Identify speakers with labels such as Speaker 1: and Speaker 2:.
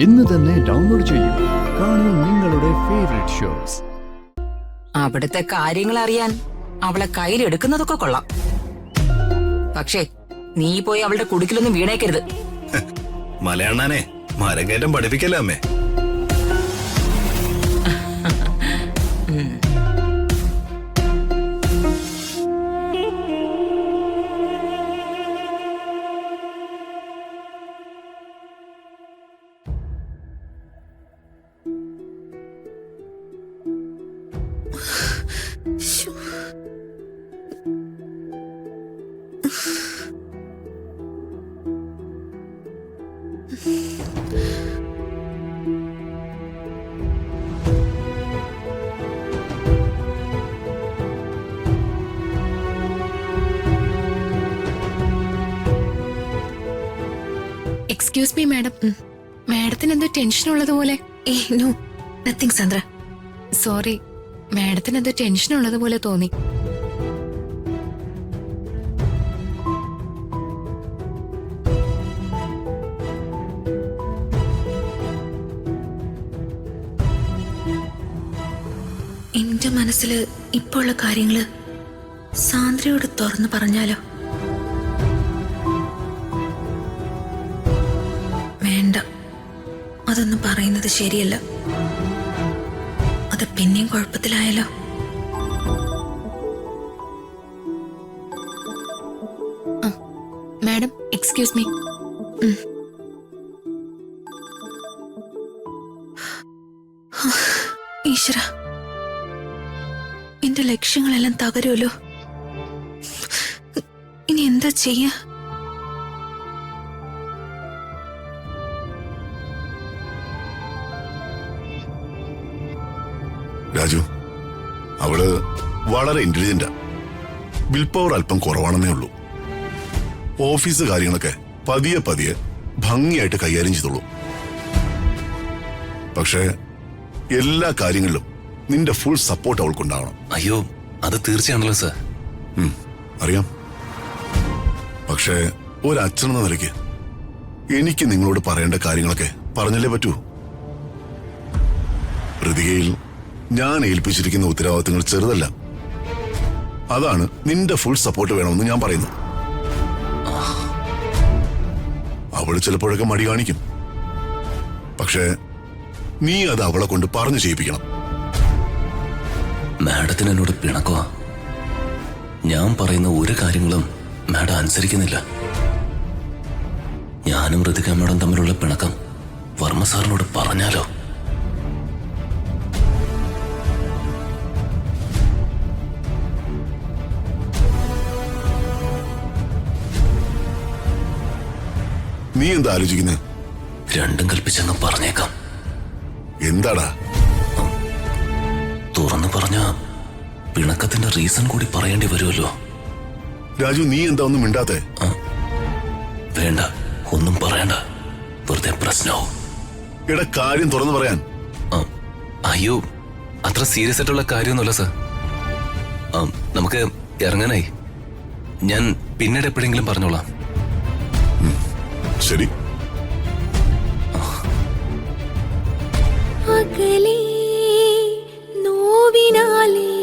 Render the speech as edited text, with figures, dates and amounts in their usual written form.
Speaker 1: ഇന്ന് തന്നെ ഡൗൺലോഡ് ചെയ്യൂ. കാണൂ നിങ്ങളുടെ ഫേവറേറ്റ് ഷോസ്.
Speaker 2: അവിടുത്തെ കാര്യങ്ങൾ അറിയാൻ അവളെ കയ്യിലെടുക്കുന്നതൊക്കെ കൊള്ളാം. പക്ഷേ നീ പോയി അവളുടെ കുടുക്കിലൊന്നും വീണേക്കരുത്.
Speaker 3: മലയണ്ണാനെ മരകയറ്റം പഠിപ്പിക്കല്ലേ അമ്മേ.
Speaker 4: എക്സ്ക്യൂസ് മീ മാഡം, മാഡത്തിന് എന്തോ ടെൻഷൻ ഉള്ളതുപോലെ. No nothing Sandra, sorry. മാഡത്തിന് എന്തോ ടെൻഷൻ ഉള്ളതുപോലെ തോന്നി. എന്റെ മനസ്സില് ഇപ്പോ ഉള്ള കാര്യങ്ങള് സാന്ദ്രയോട് തുറന്നു പറഞ്ഞാലോ? വേണ്ട, അതൊന്നും പറയുന്നത് ശരിയല്ല. അത് പിന്നെയും കുഴപ്പത്തിലായാലോ? Madam excuse me. ഈശ്വര, എന്റെ ലക്ഷ്യങ്ങളെല്ലാം തകരുമല്ലോ. ഇനി എന്താ ചെയ്യാ?
Speaker 5: രാജു, അവള് വളരെ ഇന്റലിജന്റാ. വിൽ പവർ അല്പം കുറവാണെന്നേ ഉള്ളൂ. ഓഫീസ് കാര്യങ്ങളൊക്കെ പതിയെ പതിയെ ഭംഗിയായിട്ട് കൈകാര്യം ചെയ്തോളൂ. പക്ഷേ എല്ലാ കാര്യങ്ങളിലും നിന്റെ ഫുൾ സപ്പോർട്ട് അവൾക്കുണ്ടാവണം.
Speaker 3: അയ്യോ, അത് തീർച്ചയാണല്ലോ സർ.
Speaker 5: അറിയാം. പക്ഷേ ഒരച്ഛനെന്ന നിലയ്ക്ക് എനിക്ക് നിങ്ങളോട് പറയേണ്ട കാര്യങ്ങളൊക്കെ പറഞ്ഞല്ലേ പറ്റൂ. ഋതികയിൽ ഞാൻ ഏൽപ്പിച്ചിരിക്കുന്ന ഉത്തരവാദിത്തങ്ങൾ ചെറുതല്ല. അതാണ് നിന്റെ ഫുൾ സപ്പോർട്ട് വേണമെന്ന് ഞാൻ പറയുന്നു. അവള് ചിലപ്പോഴൊക്കെ മടി കാണിക്കും. പക്ഷേ നീ അത് അവളെ കൊണ്ട് പറഞ്ഞു ചെയ്യിപ്പിക്കണം.
Speaker 3: മാഡത്തിന് എന്നോട് പിണക്കോ? ഞാൻ പറയുന്ന ഒരു കാര്യങ്ങളും മാഡം അനുസരിക്കുന്നില്ല. ഞാനും ഋതിക മാഡം തമ്മിലുള്ള പിണക്കം വർമ്മ സാറിനോട് പറഞ്ഞാലോ?
Speaker 5: നീ എന്താ ആലോചിക്കുന്നത്?
Speaker 3: രണ്ടും കൽപ്പിച്ചങ്ങ് പറഞ്ഞേക്കാം.
Speaker 5: എന്താടാ?
Speaker 3: തുറന്നു പറഞ്ഞ പിണക്കത്തിന്റെ റീസൺ കൂടി പറയേണ്ടി വരുമല്ലോ.
Speaker 5: രാജു, നീ എന്താ ഒന്നും മിണ്ടാത്തെ?
Speaker 3: വേണ്ട, ഒന്നും പറയണ്ട, വെറുതെ പ്രശ്നവും.
Speaker 5: എടാ, കാര്യം തുറന്നു പറയാൻ.
Speaker 3: അയ്യോ, അത്ര സീരിയസ് ആയിട്ടുള്ള കാര്യമൊന്നുമല്ല സർ. നമുക്ക് ഇറങ്ങാനായി. ഞാൻ പിന്നീട് എപ്പോഴെങ്കിലും പറഞ്ഞോളാം.
Speaker 5: ശരി.
Speaker 4: അകലേ നോവിനാലേ